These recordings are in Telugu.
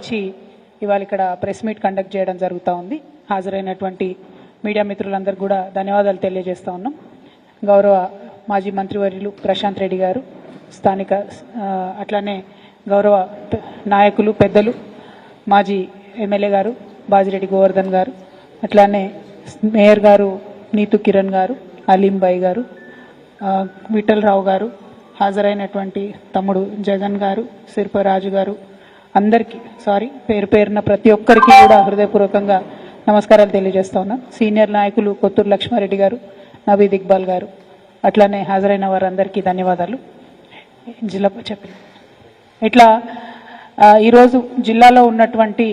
భావించి ఇవాళ ఇక్కడ ప్రెస్ మీట్ కండక్ట్ చేయడం జరుగుతూ ఉంది. హాజరైనటువంటి మీడియా మిత్రులందరూ కూడా ధన్యవాదాలు తెలియజేస్తూ ఉన్నాం. గౌరవ మాజీ మంత్రివర్యులు ప్రశాంత్ రెడ్డి గారు, స్థానిక అట్లానే గౌరవ నాయకులు పెద్దలు మాజీ ఎమ్మెల్యే గారు బాజిరెడ్డి గోవర్ధన్ గారు, అట్లానే మేయర్ గారు నీతు కిరణ్ గారు, అలీంబాయి గారు, విఠలరావు గారు, హాజరైనటువంటి తమ్ముడు జగన్ గారు, శిల్పరాజు గారు, అందరికీ పేరు పేరున ప్రతి ఒక్కరికి కూడా హృదయపూర్వకంగా నమస్కారాలు తెలియజేస్తా ఉన్నాను. సీనియర్ నాయకులు కొత్తూరు లక్ష్మారెడ్డి గారు, నవీద్ ఇక్బాల్ గారు, అట్లానే హాజరైన వారందరికీ ధన్యవాదాలు. ఇట్లా ఈరోజు జిల్లాలో ఉన్నటువంటి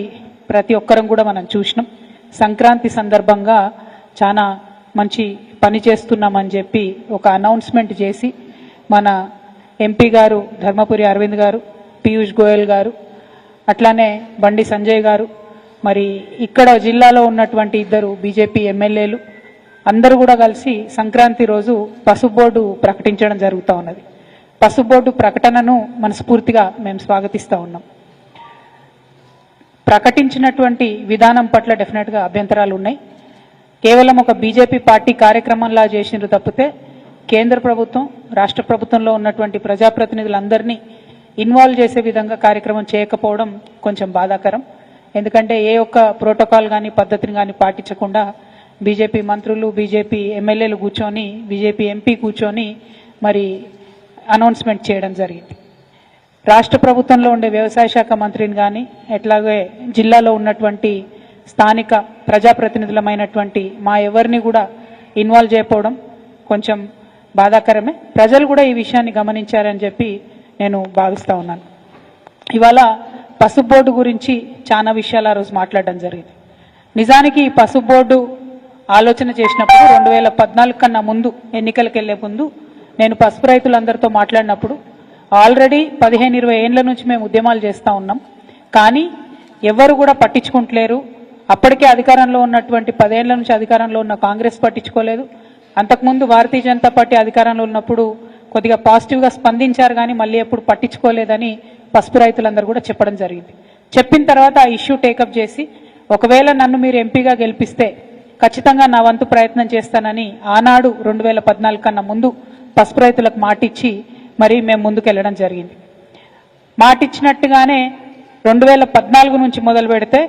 ప్రతి ఒక్కరం కూడా మనం చూసినాం. సంక్రాంతి సందర్భంగా చాలా మంచి పని చేస్తున్నామని చెప్పి ఒక అనౌన్స్మెంట్ చేసి మన ఎంపీ గారు ధర్మపురి అరవింద్ గారు, పీయూష్ గోయల్ గారు, అట్లానే బండి సంజయ్ గారు, మరి ఇక్కడ జిల్లాలో ఉన్నటువంటి ఇద్దరు బీజేపీ ఎమ్మెల్యేలు అందరూ కూడా కలిసి సంక్రాంతి రోజు పసుపు బోర్డు ప్రకటించడం జరుగుతూ ఉన్నది. పసుపు బోర్డు ప్రకటనను మనస్ఫూర్తిగా మేము స్వాగతిస్తూ ఉన్నాం. ప్రకటించినటువంటి విధానం పట్ల డెఫినెట్గా అభ్యంతరాలు ఉన్నాయి. కేవలం ఒక బీజేపీ పార్టీ కార్యక్రమంలా చేసినారు తప్పితే కేంద్ర ప్రభుత్వం రాష్ట్ర ప్రభుత్వంలో ఉన్నటువంటి ప్రజాప్రతినిధులందరినీ ఇన్వాల్వ్ చేసే విధంగా కార్యక్రమం చేయకపోవడం కొంచెం బాధాకరం. ఎందుకంటే ఏ ఒక్క ప్రోటోకాల్ కానీ పద్ధతిని కానీ పాటించకుండా బీజేపీ మంత్రులు, బీజేపీ ఎమ్మెల్యేలు కూర్చొని, బీజేపీ ఎంపీ కూర్చొని మరి అనౌన్స్మెంట్ చేయడం జరిగింది. రాష్ట్ర ప్రభుత్వంలో ఉండే వ్యవసాయ శాఖ మంత్రిని కానీ ఎట్లాగే జిల్లాలో ఉన్నటువంటి స్థానిక ప్రజాప్రతినిధులమైనటువంటి మా ఎవరిని కూడా ఇన్వాల్వ్ చేయకపోవడం కొంచెం బాధాకరమే. ప్రజలు కూడా ఈ విషయాన్ని గమనించారని చెప్పి నేను భావిస్తూ ఉన్నాను. ఇవాళ పసుపు బోర్డు గురించి చాలా విషయాలు ఆ రోజు మాట్లాడడం జరిగింది. నిజానికి ఈ పసుపు బోర్డు ఆలోచన చేసినప్పుడు 2014 కన్నా ముందు, ఎన్నికలకు వెళ్లే ముందు నేను పసుపు రైతులందరితో మాట్లాడినప్పుడు ఆల్రెడీ 15-20 ఏళ్ల నుంచి మేము ఉద్యమాలు చేస్తూ ఉన్నాం, కానీ ఎవరు కూడా పట్టించుకుంటలేరు. అప్పటికే అధికారంలో ఉన్నటువంటి 10 ఏళ్ల నుంచి అధికారంలో ఉన్న కాంగ్రెస్ పట్టించుకోలేదు. అంతకుముందు భారతీయ జనతా పార్టీ అధికారంలో ఉన్నప్పుడు కొద్దిగా పాజిటివ్గా స్పందించారు, కానీ మళ్ళీ ఎప్పుడు పట్టించుకోలేదని పసుపు రైతులందరూ కూడా చెప్పడం జరిగింది. చెప్పిన తర్వాత ఆ ఇష్యూ టేకప్ చేసి ఒకవేళ నన్ను మీరు ఎంపీగా గెలిపిస్తే ఖచ్చితంగా నా వంతు ప్రయత్నం చేస్తానని ఆనాడు 2014 కన్నా ముందు పసుపు రైతులకు మాటిచ్చి మరి మేము ముందుకెళ్లడం జరిగింది. మాటిచ్చినట్టుగానే 2014 నుంచి మొదలు పెడితే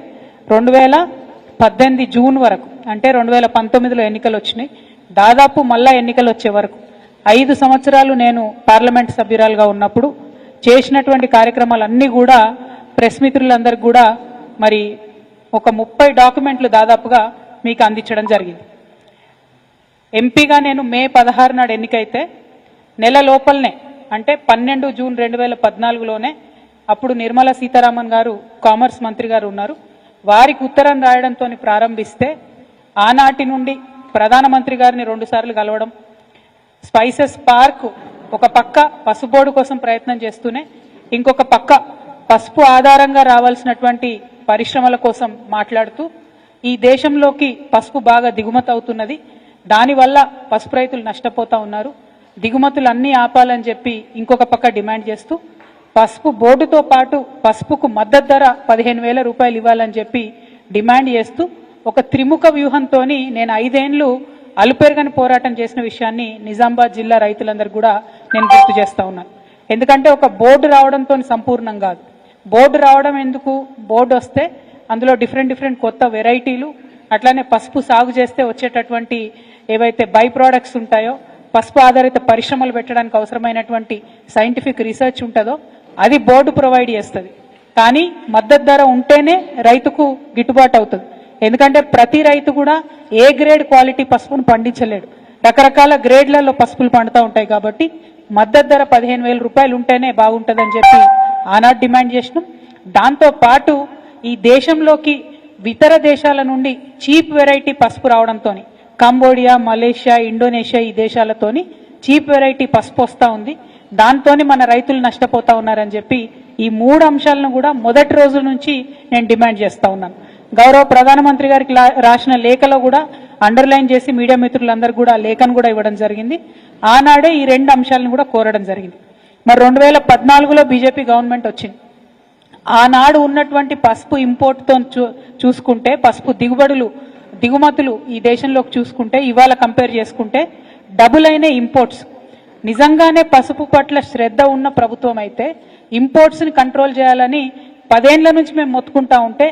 2018 జూన్ వరకు, అంటే 2019లో ఎన్నికలు వచ్చినాయి, దాదాపు మళ్ళా ఎన్నికలు వచ్చే వరకు 5 సంవత్సరాలు నేను పార్లమెంట్ సభ్యురాలుగా ఉన్నప్పుడు చేసినటువంటి కార్యక్రమాలన్నీ కూడా ప్రెస్ మిత్రులందరికీ కూడా మరి ఒక 30 డాక్యుమెంట్లు దాదాపుగా మీకు అందించడం జరిగింది. ఎంపీగా నేను మే 16 నాడు ఎన్నికైతే నెల లోపలనే, అంటే 12 జూన్ 2014లోనే అప్పుడు నిర్మలా సీతారామన్ గారు కామర్స్ మంత్రి గారు ఉన్నారు, వారికి ఉత్తరం రాయడంతో ప్రారంభిస్తే ఆనాటి నుండి ప్రధానమంత్రి గారిని 2 సార్లు కలవడం, స్పైసెస్ పార్క్ ఒక పక్క పసుపు బోర్డు కోసం ప్రయత్నం చేస్తూనే ఇంకొక పక్క పసుపు ఆధారంగా రావాల్సినటువంటి పరిశ్రమల కోసం మాట్లాడుతూ ఈ దేశంలోకి పసుపు బాగా దిగుమతి అవుతున్నది, దానివల్ల పసుపు రైతులు నష్టపోతా ఉన్నారు, దిగుమతులన్నీ ఆపాలని చెప్పి ఇంకొక పక్క డిమాండ్ చేస్తూ పసుపు బోర్డుతో పాటు పసుపుకు మద్దతు ధర 15,000 రూపాయలు ఇవ్వాలని చెప్పి డిమాండ్ చేస్తూ ఒక త్రిముఖ వ్యూహంతో నేను 5 ఏళ్లు అలుపెరగని పోరాటం చేసిన విషయాన్ని నిజామాబాద్ జిల్లా రైతులందరూ కూడా నేను గుర్తు చేస్తా ఉన్నాను. ఎందుకంటే ఒక బోర్డు రావడంతో సంపూర్ణం కాదు. బోర్డు రావడం ఎందుకు, బోర్డు వస్తే అందులో డిఫరెంట్ కొత్త వెరైటీలు, అట్లానే పసుపు సాగు చేస్తే వచ్చేటటువంటి ఏవైతే బై ప్రోడక్ట్స్ ఉంటాయో, పసుపు ఆధారిత పరిశ్రమలు పెట్టడానికి అవసరమైనటువంటి సైంటిఫిక్ రీసెర్చ్ ఉంటుందో అది బోర్డు ప్రొవైడ్ చేస్తుంది. కానీ మద్దతు ధర ఉంటేనే రైతుకు గిట్టుబాటు అవుతుంది. ఎందుకంటే ప్రతి రైతు కూడా ఏ గ్రేడ్ క్వాలిటీ పసుపును పండించలేడు, రకరకాల గ్రేడ్లలో పసుపులు పండుతూ ఉంటాయి. కాబట్టి మద్దతు ధర 15,000 రూపాయలు ఉంటేనే బాగుంటుందని చెప్పి ఆనాడు డిమాండ్ చేసినాం. దాంతో పాటు ఈ దేశంలోకి ఇతర దేశాల నుండి చీప్ వెరైటీ పసుపు రావడంతో కంబోడియా, మలేషియా, ఇండోనేషియా ఈ దేశాలతోని చీప్ వెరైటీ పసుపు వస్తూ ఉంది, దాంతో మన రైతులు నష్టపోతా ఉన్నారని చెప్పి ఈ 3 అంశాలను కూడా మొదటి రోజు నుంచి నేను డిమాండ్ చేస్తా ఉన్నాను. గౌరవ ప్రధానమంత్రి గారికి రాసిన లేఖలో కూడా అండర్లైన్ చేసి మీడియా మిత్రులందరూ కూడా లేఖను కూడా ఇవ్వడం జరిగింది. ఆనాడే ఈ 2 అంశాలను కూడా కోరడం జరిగింది. మరి 2014లో బీజేపీ గవర్నమెంట్ వచ్చింది. ఆనాడు ఉన్నటువంటి పసుపు ఇంపోర్ట్తో చూసుకుంటే, పసుపు దిగుమతులు ఈ దేశంలోకి చూసుకుంటే, ఇవాళ కంపేర్ చేసుకుంటే డబుల్ అయిన ఇంపోర్ట్స్. నిజంగానే పసుపు పట్ల శ్రద్ధ ఉన్న ప్రభుత్వం అయితే ఇంపోర్ట్స్ని కంట్రోల్ చేయాలని 10 ఏళ్ల నుంచి మేము మొత్తుకుంటా ఉంటే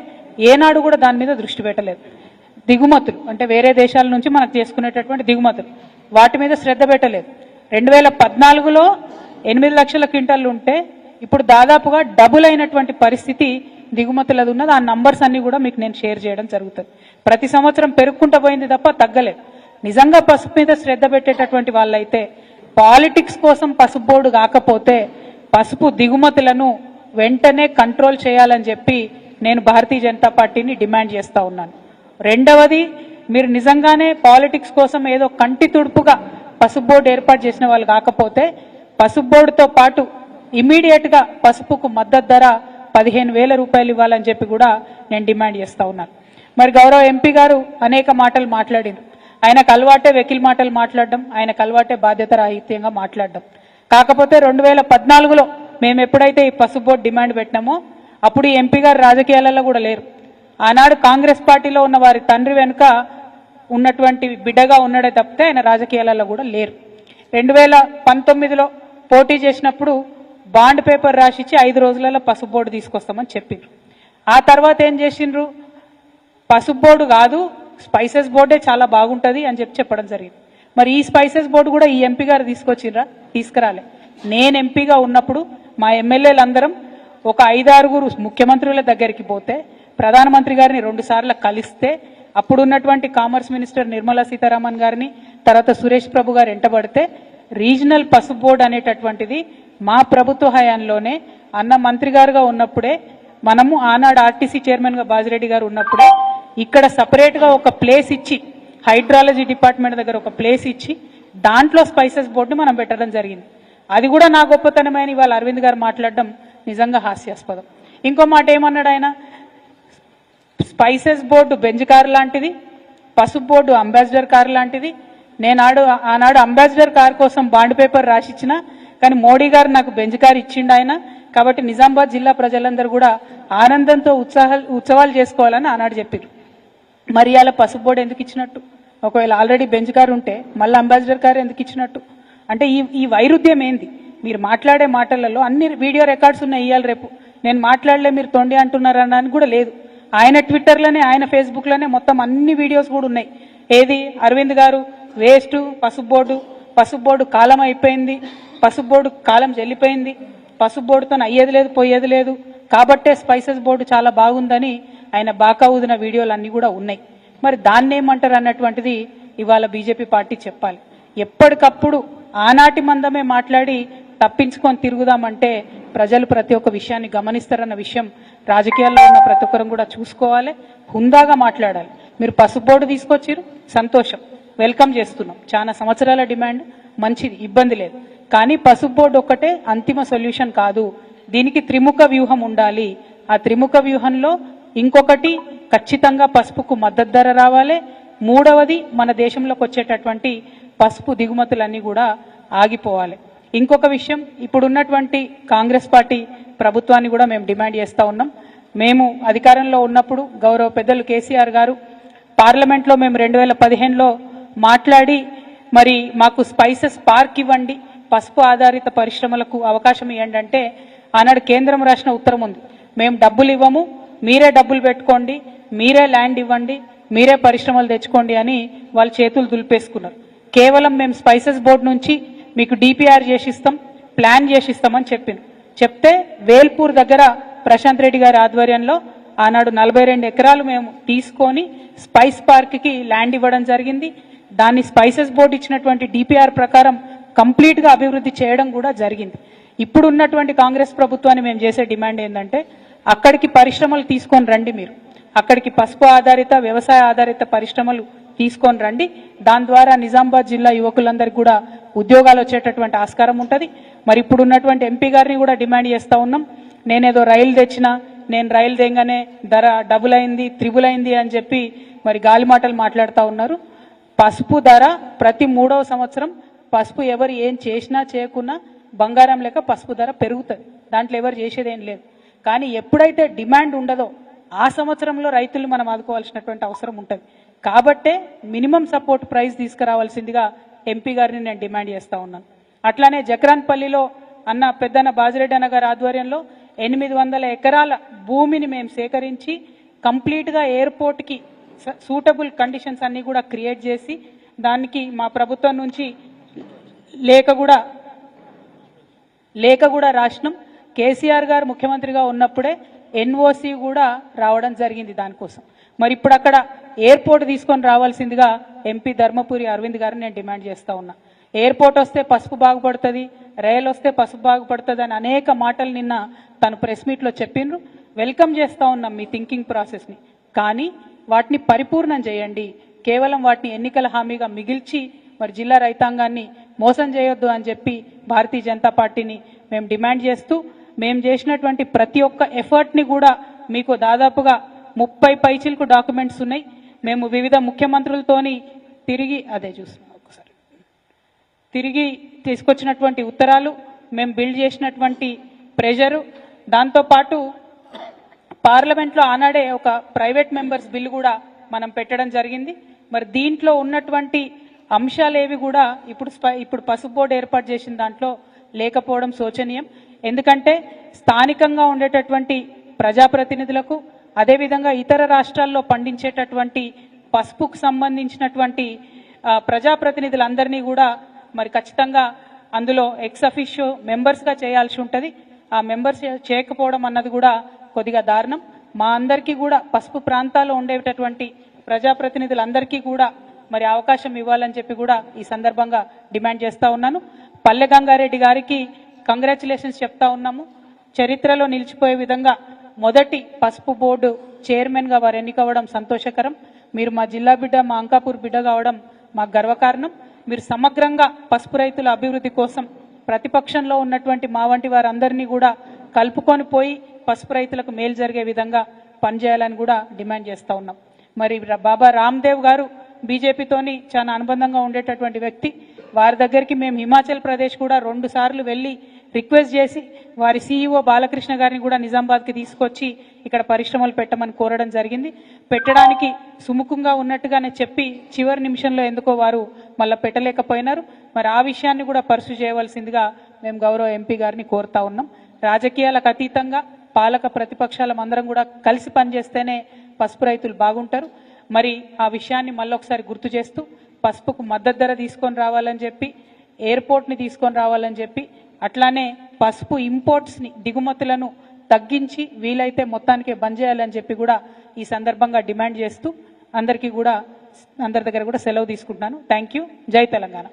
ఏనాడు కూడా దాని మీద దృష్టి పెట్టలేదు. దిగుమతులు అంటే వేరే దేశాల నుంచి మనకు చేసుకునేటటువంటి దిగుమతులు, వాటి మీద శ్రద్ధ పెట్టలేదు. 2014లో 8 లక్షల క్వింటాలు ఉంటే ఇప్పుడు దాదాపుగా డబుల్ అయినటువంటి పరిస్థితి దిగుమతులది ఉన్నది. ఆ నంబర్స్ అన్ని కూడా మీకు నేను షేర్ చేయడం జరుగుతుంది. ప్రతి సంవత్సరం పెరుగుకుంటూ పోయింది తప్ప తగ్గలేదు. నిజంగా పసుపు మీద శ్రద్ధ పెట్టేటటువంటి వాళ్ళైతే పాలిటిక్స్ కోసం పసుపు బోర్డు కాకపోతే పసుపు దిగుమతులను వెంటనే కంట్రోల్ చేయాలని చెప్పి నేను భారతీయ జనతా పార్టీని డిమాండ్ చేస్తా ఉన్నాను. రెండవది, మీరు నిజంగానే పాలిటిక్స్ కోసం ఏదో కంటి తుడుపుగా పసుపు బోర్డు ఏర్పాటు చేసిన వాళ్ళు కాకపోతే పసుపు బోర్డుతో పాటు ఇమీడియట్గా పసుపుకు మద్దతు ధర 15,000 రూపాయలు ఇవ్వాలని చెప్పి కూడా నేను డిమాండ్ చేస్తా ఉన్నాను. మరి గౌరవ ఎంపీ గారు అనేక మాటలు మాట్లాడింది. ఆయనకు అలవాటే వెకిల్ మాటలు మాట్లాడడం, ఆయనకు అలవాటే బాధ్యత రాహిత్యంగా మాట్లాడడం. కాకపోతే 2014లో మేము ఎప్పుడైతే ఈ పసుపు బోర్డు డిమాండ్ పెట్టినామో అప్పుడు ఈ ఎంపీ గారు రాజకీయాలలో కూడా లేరు. ఆనాడు కాంగ్రెస్ పార్టీలో ఉన్న వారి తండ్రి వెనుక ఉన్నటువంటి బిడ్డగా ఉన్నాడే తప్పితే ఆయన రాజకీయాలలో కూడా లేరు. 2019లో పోటీ చేసినప్పుడు బాండ్ పేపర్ రాసిచ్చి 5 రోజులలో పసుపు బోర్డు తీసుకొస్తామని చెప్పిండ్రు. ఆ తర్వాత ఏం చేసిండ్రు, పసుపు బోర్డు కాదు స్పైసెస్ బోర్డే చాలా బాగుంటుంది అని చెప్పడం జరిగింది. మరి ఈ స్పైసెస్ బోర్డు కూడా ఈ ఎంపీ గారు తీసుకొచ్చిండ్రా? తీసుకురాలే. నేను ఎంపీగా ఉన్నప్పుడు మా ఎమ్మెల్యేలందరం ఒక 5-6 ముఖ్యమంత్రుల దగ్గరికి పోతే, ప్రధానమంత్రి గారిని 2 సార్లు కలిస్తే, అప్పుడున్నటువంటి కామర్స్ మినిస్టర్ నిర్మలా సీతారామన్ గారిని, తర్వాత సురేష్ ప్రభు గారు ఎంటబడితే రీజనల్ పసుపు బోర్డు అనేటటువంటిది మా ప్రభుత్వ హయాంలోనే అన్న మంత్రి గారుగా ఉన్నప్పుడే, మనము ఆనాడు ఆర్టీసీ చైర్మన్గా బాజిరెడ్డి గారు ఉన్నప్పుడే ఇక్కడ సపరేట్గా ఒక ప్లేస్ ఇచ్చి, హైడ్రాలజీ డిపార్ట్మెంట్ దగ్గర ఒక ప్లేస్ ఇచ్చి దాంట్లో స్పైసెస్ బోర్డుని మనం పెట్టడం జరిగింది. అది కూడా నా గొప్పతనమైన ఇవాళ అరవింద్ గారు మాట్లాడడం నిజంగా హాస్యాస్పదం. ఇంకో మాట ఏమన్నాడు ఆయన, స్పైసెస్ బోర్డు బెంజ్ కారు లాంటిది, పసుపు బోర్డు అంబాసిడర్ కారు లాంటిది. ఆనాడు అంబాసిడర్ కారు కోసం బాండ్ పేపర్ రాసిచ్చిన, కానీ మోడీ గారు నాకు బెంజ్ కారు ఇచ్చిండు ఆయన. కాబట్టి నిజామాబాద్ జిల్లా ప్రజలందరూ కూడా ఆనందంతో ఉత్సవాలు చేసుకోవాలని ఆనాడు చెప్పారు. మరి అలా పసుపు బోర్డు ఎందుకు ఇచ్చినట్టు? ఒకవేళ ఆల్రెడీ బెంజ్ కారు ఉంటే మళ్ళీ అంబాసిడర్ కారు ఎందుకు ఇచ్చినట్టు? అంటే ఈ వైరుధ్యం ఏంది? మీరు మాట్లాడే మాటలలో అన్ని వీడియో రికార్డ్స్ ఉన్నాయి. ఇవాళ రేపు నేను మాట్లాడలే మీరు తొండి అంటున్నారు అనడానికి కూడా లేదు. ఆయన ట్విట్టర్లోనే, ఆయన ఫేస్బుక్లోనే మొత్తం అన్ని వీడియోస్ కూడా ఉన్నాయి. ఏది, అరవింద్ గారు వేస్ట్, పసుపు బోర్డు కాలం అయిపోయింది, పసుపు బోర్డు కాలం చెల్లిపోయింది, పసుపు బోర్డుతో అయ్యేది లేదు పోయేది లేదు, కాబట్టే స్పైసెస్ బోర్డు చాలా బాగుందని ఆయన బాకా ఊదిన వీడియోలు అన్నీ కూడా ఉన్నాయి. మరి దాన్ని ఏమంటారు అన్నటువంటిది ఇవాళ బీజేపీ పార్టీ చెప్పాలి. ఎప్పటికప్పుడు ఆనాటి మందమే మాట్లాడి తప్పించుకొని తిరుగుదామంటే ప్రజలు ప్రతి ఒక్క విషయాన్ని గమనిస్తారన్న విషయం రాజకీయాల్లో ఉన్న ప్రతి ఒక్కరం కూడా చూసుకోవాలి. హుందాగా మాట్లాడాలి. మీరు పసుపు బోర్డు తీసుకొచ్చారు, సంతోషం, వెల్కమ్ చేస్తున్నాం. చాలా సంవత్సరాల డిమాండ్, మంచిది, ఇబ్బంది లేదు. కానీ పసుపు బోర్డు ఒక్కటే అంతిమ సొల్యూషన్ కాదు. దీనికి త్రిముఖ వ్యూహం ఉండాలి. ఆ త్రిముఖ వ్యూహంలో ఇంకొకటి, ఖచ్చితంగా పసుపుకు మద్దతు ధర రావాలి. మూడవది, మన దేశంలోకి వచ్చేటటువంటి పసుపు దిగుమతులన్నీ కూడా ఆగిపోవాలి. ఇంకొక విషయం, ఇప్పుడున్నటువంటి కాంగ్రెస్ పార్టీ ప్రభుత్వాన్ని కూడా మేము డిమాండ్ చేస్తూ ఉన్నాం. మేము అధికారంలో ఉన్నప్పుడు గౌరవ పెద్దలు కేసీఆర్ గారు పార్లమెంట్లో మేము 2015లో మాట్లాడి, మరి మాకు స్పైసెస్ పార్క్ ఇవ్వండి, పసుపు ఆధారిత పరిశ్రమలకు అవకాశం ఇవ్వండి అంటే ఆనాడు కేంద్రం రాసిన ఉత్తరం ఉంది, మేము డబ్బులు ఇవ్వము, మీరే డబ్బులు పెట్టుకోండి, మీరే ల్యాండ్ ఇవ్వండి, మీరే పరిశ్రమలు తెచ్చుకోండి అని వాళ్ళు చేతులు దులిపేసుకున్నారు. కేవలం మేము స్పైసెస్ బోర్డు నుంచి మీకు డిపిఆర్ చేసిస్తాం, ప్లాన్ చేసిస్తామని చెప్తే వేల్పూర్ దగ్గర ప్రశాంత్ రెడ్డి గారి ఆధ్వర్యంలో ఆనాడు 42 ఎకరాలు మేము తీసుకొని స్పైస్ పార్క్కి ల్యాండ్ ఇవ్వడం జరిగింది. దాన్ని స్పైసెస్ బోర్డు ఇచ్చినటువంటి డిపిఆర్ ప్రకారం కంప్లీట్గా అభివృద్ధి చేయడం కూడా జరిగింది. ఇప్పుడు ఉన్నటువంటి కాంగ్రెస్ ప్రభుత్వాన్ని మేము చేసే డిమాండ్ ఏంటంటే, అక్కడికి పరిశ్రమలు తీసుకొని రండి, మీరు అక్కడికి పసుపు ఆధారిత వ్యవసాయ ఆధారిత పరిశ్రమలు తీసుకొని రండి. దాని ద్వారా నిజామాబాద్ జిల్లా యువకులందరికీ కూడా ఉద్యోగాలు వచ్చేటటువంటి ఆస్కారం ఉంటుంది. మరి ఇప్పుడు ఉన్నటువంటి ఎంపీ గారిని కూడా డిమాండ్ చేస్తూ ఉన్నాం. నేనేదో రైలు తెచ్చినా, నేను రైలు తెంగానే ధర డబుల్ అయింది, త్రిబుల్ అయింది అని చెప్పి మరి గాలి మాటలు మాట్లాడుతూ ఉన్నారు. పసుపు ధర ప్రతి 3వ సంవత్సరం పసుపు ఎవరు ఏం చేసినా చేయకున్నా బంగారం లెక్క పసుపు ధర పెరుగుతుంది. దాంట్లో ఎవరు చేసేది ఏం లేదు. కానీ ఎప్పుడైతే డిమాండ్ ఉండదో ఆ సంవత్సరంలో రైతులు మనం ఆదుకోవాల్సినటువంటి అవసరం ఉంటుంది. కాబట్టే మినిమం సపోర్ట్ ప్రైస్ తీసుకురావాల్సిందిగా ఎంపీ గారిని నేను డిమాండ్ చేస్తా ఉన్నాను. అట్లానే జక్రాన్పల్లిలో అన్న పెద్దన్న బాజిరెడ్డి అన్న గారి ఆధ్వర్యంలో 800 ఎకరాల భూమిని మేము సేకరించి కంప్లీట్గా ఎయిర్పోర్ట్కి సూటబుల్ కండిషన్స్ అన్నీ కూడా క్రియేట్ చేసి దానికి మా ప్రభుత్వం నుంచి లేఖ కూడా రాసినాం. కేసీఆర్ గారు ముఖ్యమంత్రిగా ఉన్నప్పుడే ఎన్ఓసి కూడా రావడం జరిగింది దానికోసం. మరి ఇప్పుడు అక్కడ ఎయిర్పోర్ట్ తీసుకొని రావాల్సిందిగా ఎంపీ ధర్మపురి అరవింద్ గారిని నేను డిమాండ్ చేస్తా ఉన్నా. ఎయిర్పోర్ట్ వస్తే పసుపు బాగుపడుతుంది, రైలు వస్తే పసుపు బాగుపడుతుంది అని అనేక మాటలు నిన్న తను ప్రెస్ మీట్లో చెప్పిండ్రు. వెల్కమ్ చేస్తూ ఉన్నాం మీ థింకింగ్ ప్రాసెస్ని, కానీ వాటిని పరిపూర్ణం చేయండి. కేవలం వాటిని ఎన్నికల హామీగా మిగిల్చి మరి జిల్లా రైతాంగాన్ని మోసం చేయొద్దు అని చెప్పి భారతీయ జనతా పార్టీని మేము డిమాండ్ చేస్తూ, మేము చేసినటువంటి ప్రతి ఒక్క ఎఫర్ట్ని కూడా మీకు దాదాపుగా 30 పైచిలకు డాక్యుమెంట్స్ ఉన్నాయి. మేము వివిధ ముఖ్యమంత్రులతోని తిరిగి తీసుకొచ్చినటువంటి ఉత్తరాలు, మేము బిల్డ్ చేసినటువంటి ప్రెషరు, దాంతోపాటు పార్లమెంట్లో ఆనాడే ఒక ప్రైవేట్ మెంబర్స్ బిల్లు కూడా మనం పెట్టడం జరిగింది. మరి దీంట్లో ఉన్నటువంటి అంశాలేవి కూడా ఇప్పుడు పసుపు బోర్డు ఏర్పాటు చేసిన దాంట్లో లేకపోవడం శోచనీయం. ఎందుకంటే స్థానికంగా ఉండేటటువంటి ప్రజాప్రతినిధులకు, అదేవిధంగా ఇతర రాష్ట్రాల్లో పండించేటటువంటి పసుపుకు సంబంధించినటువంటి ప్రజాప్రతినిధులందరినీ కూడా మరి ఖచ్చితంగా అందులో ఎక్స్ అఫిషియో మెంబర్స్గా చేయాల్సి ఉంటుంది. ఆ మెంబర్స్ చేయకపోవడం అన్నది కూడా కొద్దిగా దారుణం. మా అందరికీ కూడా పసుపు ప్రాంతాల్లో ఉండేటటువంటి ప్రజాప్రతినిధులందరికీ కూడా మరి అవకాశం ఇవ్వాలని చెప్పి కూడా ఈ సందర్భంగా డిమాండ్ చేస్తూ ఉన్నాను. పల్లె గంగారెడ్డి గారికి కంగ్రాచులేషన్స్ చెప్తా ఉన్నాము. చరిత్రలో నిలిచిపోయే విధంగా మొదటి పసుపు బోర్డు చైర్మన్గా వారు ఎన్నికవ్వడం సంతోషకరం. మీరు మా జిల్లా బిడ్డ, మా అంకాపూర్ బిడ్డ కావడం మాకు గర్వకారణం. మీరు సమగ్రంగా పసుపు రైతుల అభివృద్ధి కోసం ప్రతిపక్షంలో ఉన్నటువంటి మా వంటి వారందరినీ కూడా కలుపుకొని పోయి పసుపు రైతులకు మేలు జరిగే విధంగా పనిచేయాలని కూడా డిమాండ్ చేస్తూ ఉన్నాం. మరి బాబా రామ్దేవ్ గారు బీజేపీతోని చాలా అనుబంధంగా ఉండేటటువంటి వ్యక్తి. వారి దగ్గరికి మేము హిమాచల్ ప్రదేశ్ కూడా 2 సార్లు వెళ్ళి రిక్వెస్ట్ చేసి వారి సీఈఓ బాలకృష్ణ గారిని కూడా నిజామాబాద్కి తీసుకొచ్చి ఇక్కడ పరిశ్రమలు పెట్టమని కోరడం జరిగింది. పెట్టడానికి సుముఖంగా ఉన్నట్టుగానే చెప్పి చివరి నిమిషంలో ఎందుకో వారు మళ్ళీ పెట్టలేకపోయినారు. మరి ఆ విషయాన్ని కూడా పర్సు చేయవలసిందిగా మేము గౌరవ ఎంపీ గారిని కోరుతా ఉన్నాం. రాజకీయాలకు అతీతంగా పాలక ప్రతిపక్షాలం అందరం కూడా కలిసి పనిచేస్తేనే పసుపు రైతులు బాగుంటారు. మరి ఆ విషయాన్ని మళ్ళొకసారి గుర్తు చేస్తూ పసుపుకు మద్దతు ధర తీసుకొని రావాలని చెప్పి, ఎయిర్పోర్ట్ని తీసుకొని రావాలని చెప్పి, అట్లానే పసుపు ఇంపోర్ట్స్ని, దిగుమతులను తగ్గించి వీలైతే మొత్తానికే బంద్ చేయాలని చెప్పి కూడా ఈ సందర్భంగా డిమాండ్ చేస్తూ అందరి దగ్గర కూడా సెలవు తీసుకుంటున్నాను. Thank you. జై తెలంగాణ.